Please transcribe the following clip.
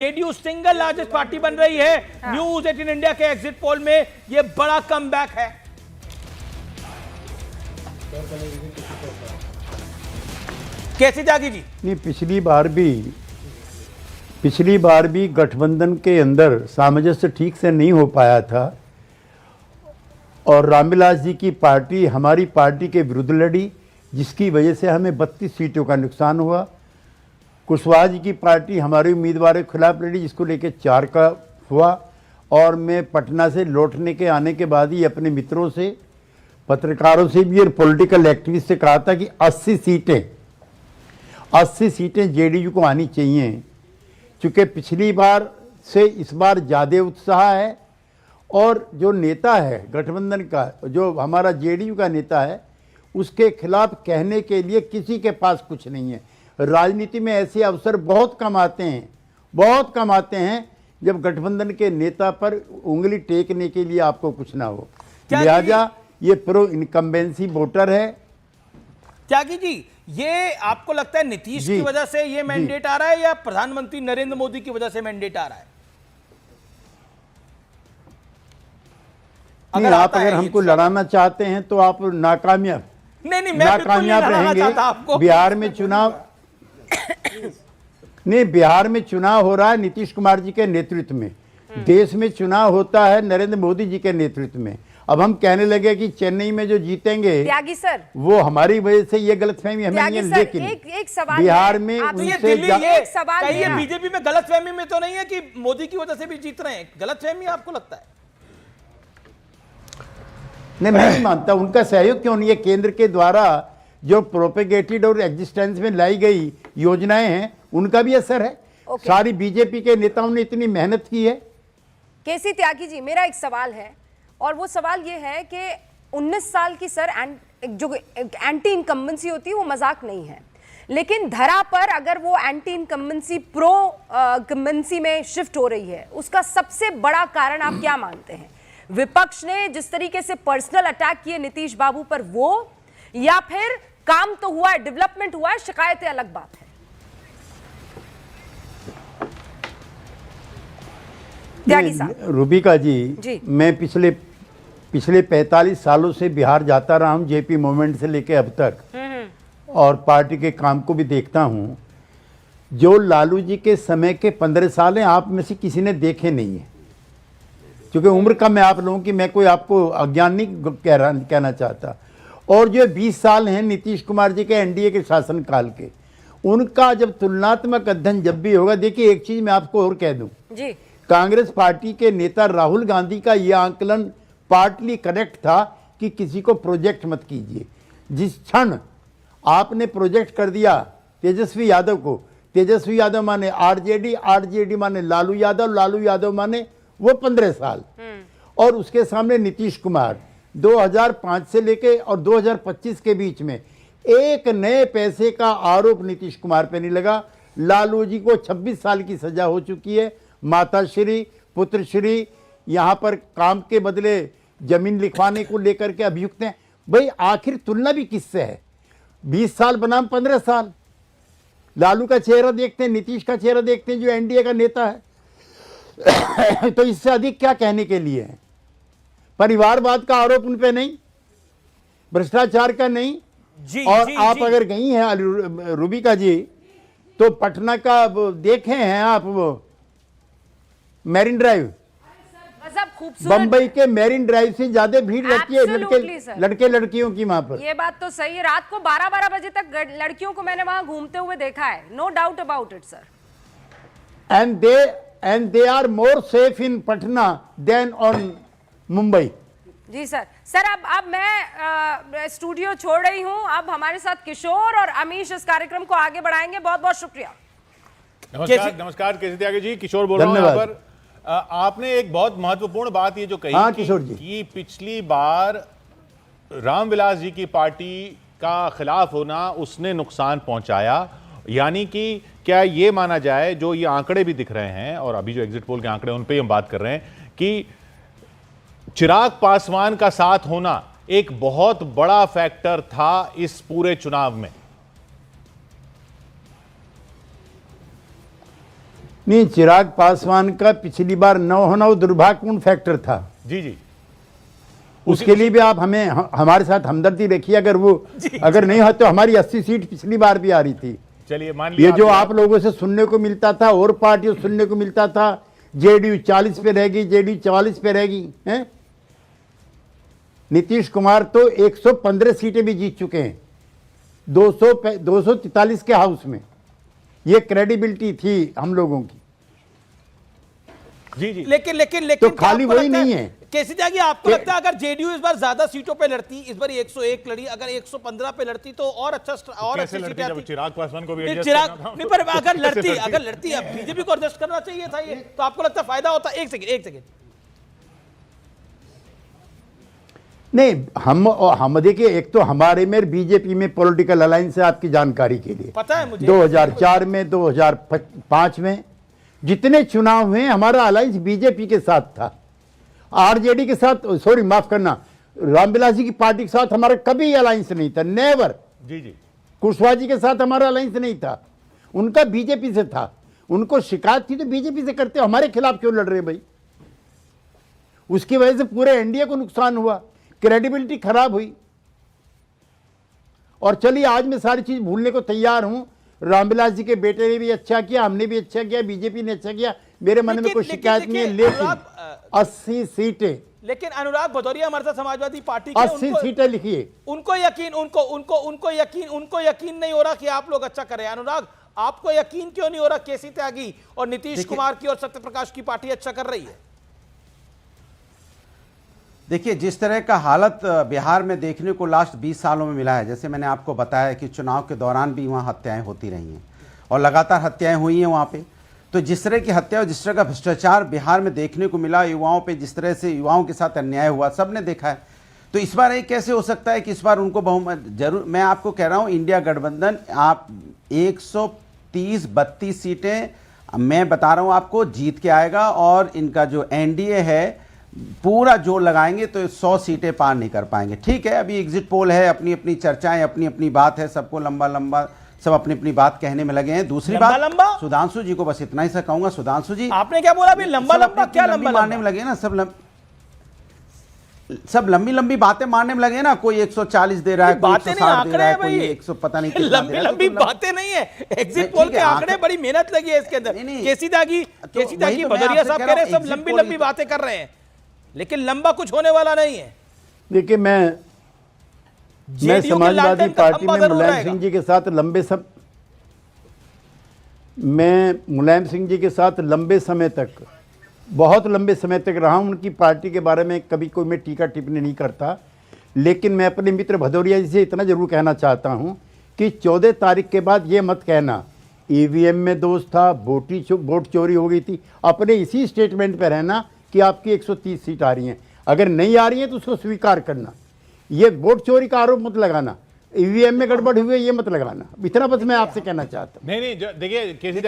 JDU single largest party बन रही है। न्यूज 18 इंडिया के एग्जिट पोल में यह बड़ा कमबैक है। कैसे त्यागी जी? नहीं, पिछली बार भी गठबंधन के अंदर सामंजस्य ठीक से नहीं हो पाया था और रामविलास जी की पार्टी हमारी पार्टी के विरुद्ध लड़ी, जिसकी वजह से हमें 32 सीटों का नुकसान हुआ। कुशवाहा जी की पार्टी हमारे उम्मीदवारों के खिलाफ लड़ी, जिसको लेकर 4 का हुआ। और मैं पटना से लौटने के आने के बाद ही अपने मित्रों से, पत्रकारों से भी और पॉलिटिकल एक्टिविस्ट से कहा था कि 80 सीटें जेडीयू को आनी चाहिए, क्योंकि पिछली बार से इस बार ज़्यादा उत्साह है। और जो नेता है गठबंधन का, जो हमारा जेडीयू का नेता है, उसके खिलाफ कहने के लिए किसी के पास कुछ नहीं है। राजनीति में ऐसे अवसर बहुत कम आते हैं जब गठबंधन के नेता पर उंगली टेकने के लिए आपको कुछ ना हो। लिहाजा ये प्रो इनकम्बेंसी वोटर है। त्यागी जी, ये आपको लगता है नीतीश की वजह से ये मैंडेट आ रहा है या प्रधानमंत्री नरेंद्र मोदी की वजह से मैंडेट आ रहा है? अगर हमको लड़ाना चाहते हैं तो आप नाकामयाब रहेंगे। बिहार में चुनाव हो रहा है नीतीश कुमार जी के नेतृत्व में, देश में चुनाव होता है नरेंद्र मोदी जी के नेतृत्व में। अब हम कहने लगे कि चेन्नई में जो जीतेंगे त्यागी सर, वो हमारी वजह से ये गलतफहमी हमें नहीं है। लेकिन एक सवाल बिहार में उनसे ये बीजेपी में गलतफहमी में तो नहीं है कि मोदी की वजह से भी जीत रहे हैं? गलतफहमी आपको लगता है? नहीं, मैं नहीं मानता। उनका सहयोग क्यों नहीं है? केंद्र के द्वारा जो प्रोपेगेटेड और एग्जिस्टेंस में लाई गई योजनाएं हैं, उनका भी असर है। सारी बीजेपी के नेताओं ने इतनी मेहनत की है। केसी त्यागी जी, मेरा एक सवाल है और वो सवाल ये है कि 19 साल की सर जो एंटी इनकम्बेंसी होती है वो मजाक नहीं है, लेकिन धरा पर अगर वो एंटी इनकम्बेंसी प्रो इनकम्बेंसी में शिफ्ट हो रही है, उसका सबसे बड़ा कारण आप क्या मानते हैं? विपक्ष ने जिस तरीके से पर्सनल अटैक किए नीतीश बाबू पर, वो, या फिर काम तो हुआ है, डेवलपमेंट हुआ है, शिकायतें अलग बात है? रूबिका जी, मैं पिछले 45 सालों से बिहार जाता रहा हूं, जेपी मूवमेंट से लेके अब तक, और पार्टी के काम को भी देखता हूं। जो लालू जी के समय के 15 साल हैं, आप में से किसी ने देखे नहीं है। क्योंकि उम्र का मैं आप लोगों की, मैं कोई आपको अज्ञान नहीं कहना चाहता। और जो 20 साल हैं नीतीश कुमार जी के एनडीए के शासनकाल के, उनका जब तुलनात्मक अध्ययन जब भी होगा, देखिए एक चीज मैं आपको और कह दूं जी, कांग्रेस पार्टी के नेता राहुल गांधी का यह आंकलन पार्टली करेक्ट था कि किसी को प्रोजेक्ट मत कीजिए। जिस क्षण आपने प्रोजेक्ट कर दिया तेजस्वी यादव को, तेजस्वी यादव माने आरजेडी, आरजेडी माने लालू यादव, लालू यादव माने वो 15 साल, और उसके सामने नीतीश कुमार 2005 से लेके और 2025 के बीच में एक नए पैसे का आरोप नीतीश कुमार पे नहीं लगा। लालू जी को 26 साल की सजा हो चुकी है। माताश्री, पुत्रश्री यहाँ पर काम के बदले जमीन लिखवाने को लेकर के अभियुक्त हैं। भाई आखिर तुलना भी किससे है? 20 साल बनाम 15 साल। लालू का चेहरा देखते हैं, नीतीश का चेहरा देखते हैं, जो एनडीए का नेता है। तो इससे अधिक क्या कहने के लिए है? परिवारवाद का आरोप उन पे नहीं, भ्रष्टाचार का नहीं। और आप अगर गई हैं रूबिका जी, तो पटना का देखे हैं आप वो मैरिन ड्राइव, बंबई के मैरिन ड्राइव से ज्यादा भीड़ रहती है लड़के लड़कियों की वहां पर। ये बात तो सही है। रात को 12-12 बजे तक लड़कियों को मैंने वहां घूमते हुए देखा है, no doubt about it sir. And they are more safe in Patna than on Mumbai. जी सर। अब मैं स्टूडियो छोड़ रही हूं। अब हमारे साथ किशोर और अमीश इस कार्यक्रम को आगे बढ़ाएंगे। बहुत बहुत शुक्रिया। नमस्कार केसी त्यागी जी, किशोर बोल रहा हूं यहाँ पर। आपने एक बहुत महत्वपूर्ण बात ये जो कही, किशोर जी, कि पिछली बार रामविलास जी की पार्टी का खिलाफ होना उसने नुकसान पहुंचाया। यानी कि क्या ये माना जाए, जो ये आंकड़े भी दिख रहे हैं और अभी जो एग्जिट पोल के आंकड़े उन पे हम बात कर रहे हैं, कि चिराग पासवान का साथ होना एक बहुत बड़ा फैक्टर था इस पूरे चुनाव में? नहीं, चिराग पासवान का पिछली बार न होना वो दुर्भाग्यपूर्ण फैक्टर था। जी जी, उसके लिए भी आप हमारे साथ हमदर्दी रखिए। अगर नहीं हो तो हमारी 80 सीट पिछली बार भी आ रही थी। चलिए मान लिया, ये जो आप लोगों से सुनने को मिलता था और पार्टियों से सुनने को मिलता था, जेडीयू 40 पे रहेगी, जेडीयू 44 पे रहेगी, हैं? नीतीश कुमार तो 115 सीटें भी जीत चुके हैं 243 के हाउस में। ये क्रेडिबिलिटी थी हम लोगों की। जी जी, लेकिन तो खाली वही नहीं है। केसी त्यागी, आपको लगता है अगर जेडीयू इस बार ज्यादा सीटों पे लड़ती, इस बार 101 लड़ी, अगर 115 पे लड़ती तो और अच्छा और अच्छी सीटें आती? चिराग पासवान को भी नहीं, adjust चिराग करना था। नहीं, पर अगर लड़ती अब बीजेपी को एडजस्ट करना चाहिए था ये, तो आपको लगता है फायदा होता? एक सेकंड नहीं, हम देखिए, एक तो हमारे में बीजेपी में पॉलिटिकल अलायंस है, आपकी जानकारी के लिए पता है मुझे। 2004 में, 2005 में जितने चुनाव हुए हमारा अलायंस बीजेपी के साथ था। आरजेडी के साथ, सॉरी माफ करना, रामविलास जी की पार्टी के साथ हमारा कभी अलायंस नहीं था, नेवर। जी जी, कुशवाहा जी के साथ हमारा अलायंस नहीं था, उनका बीजेपी से था। उनको शिकायत थी तो बीजेपी से करते, हमारे खिलाफ क्यों लड़ रहे भाई? उसकी वजह से पूरे एनडीए को नुकसान हुआ, क्रेडिबिलिटी खराब हुई। और चलिए, आज मैं सारी चीज भूलने को तैयार हूं। रामविलास जी के बेटे ने भी अच्छा किया, हमने भी अच्छा किया, बीजेपी ने अच्छा किया, मेरे मन में कोई शिकायत नहीं है। लेकिन 80 सीटें, लेकिन अनुराग भदौरिया हमारे साथ समाजवादी पार्टी के, 80 सीटें लिखिए। उनको यकीन नहीं हो रहा कि आप लोग अच्छा करें। अनुराग, आपको यकीन क्यों नहीं हो रहा केसी त्यागी और नीतीश कुमार की और सत्यप्रकाश की पार्टी अच्छा कर रही है? देखिए, जिस तरह का हालत बिहार में देखने को लास्ट 20 सालों में मिला है, जैसे मैंने आपको बताया कि चुनाव के दौरान भी वहाँ हत्याएं होती रही हैं और लगातार हत्याएं हुई हैं वहाँ पे। तो जिस तरह की हत्या और जिस तरह का भ्रष्टाचार बिहार में देखने को मिला, युवाओं पे जिस तरह से युवाओं के साथ अन्याय हुआ, सबने देखा है। तो इस बार ये कैसे हो सकता है कि इस बार उनको बहुमत जरूर, मैं आपको कह रहा हूँ, इंडिया गठबंधन आप 130-32 सीटें मैं बता रहा हूँ आपको जीत के आएगा। और इनका जो एनडीए है पूरा जोर लगाएंगे तो 100 सीटें पार नहीं कर पाएंगे। ठीक है, अभी एग्जिट पोल है, अपनी अपनी चर्चाएं, अपनी अपनी बात है, सबको लंबा लंबा सब अपनी अपनी बात कहने में लगे हैं। दूसरी बात, सुधांशु जी को बस इतना ही सा कहूंगा, सुधांशु जी आपने क्या बोला अभी? लंबा लंबा क्या लंबा मारने में लगे ना, सब लंबी लंबी बातें मारने में लगे ना। कोई 140 दे रहा है, कोई 160 दे रहा है, कोई 100 पता नहीं कितना दे रहा है। लंबी बातें नहीं है, एग्जिट पोल के आंकड़े, बड़ी मेहनत लगी है इसके अंदर। केसी त्यागी भदौरिया साहब कह रहे हैं सब लंबी लंबी बातें कर रहे हैं, लेकिन लंबा कुछ होने वाला नहीं है। देखिए, मैं समाजवादी पार्टी में मुलायम सिंह जी के साथ लंबे समय तक, बहुत लंबे समय तक रहा हूं। उनकी पार्टी के बारे में कभी कोई मैं टीका टिप्पणी नहीं करता, लेकिन मैं अपने मित्र भदौरिया जी से इतना जरूर कहना चाहता हूं कि 14 तारीख के बाद ये मत कहना ईवीएम में दोष था, वोट चोरी हो गई थी। अपने इसी स्टेटमेंट पर रहना कि आपकी 130 सीट आ रही हैं। अगर नहीं आ रही है तो उसको स्वीकार करना। ये वोट चोरी का आरोप मत लगाना, ईवीएम में गड़बड़ हुई है ये मत लगाना। इतना बस मैं आपसे कहना चाहता हूं। नहीं देखिए केसी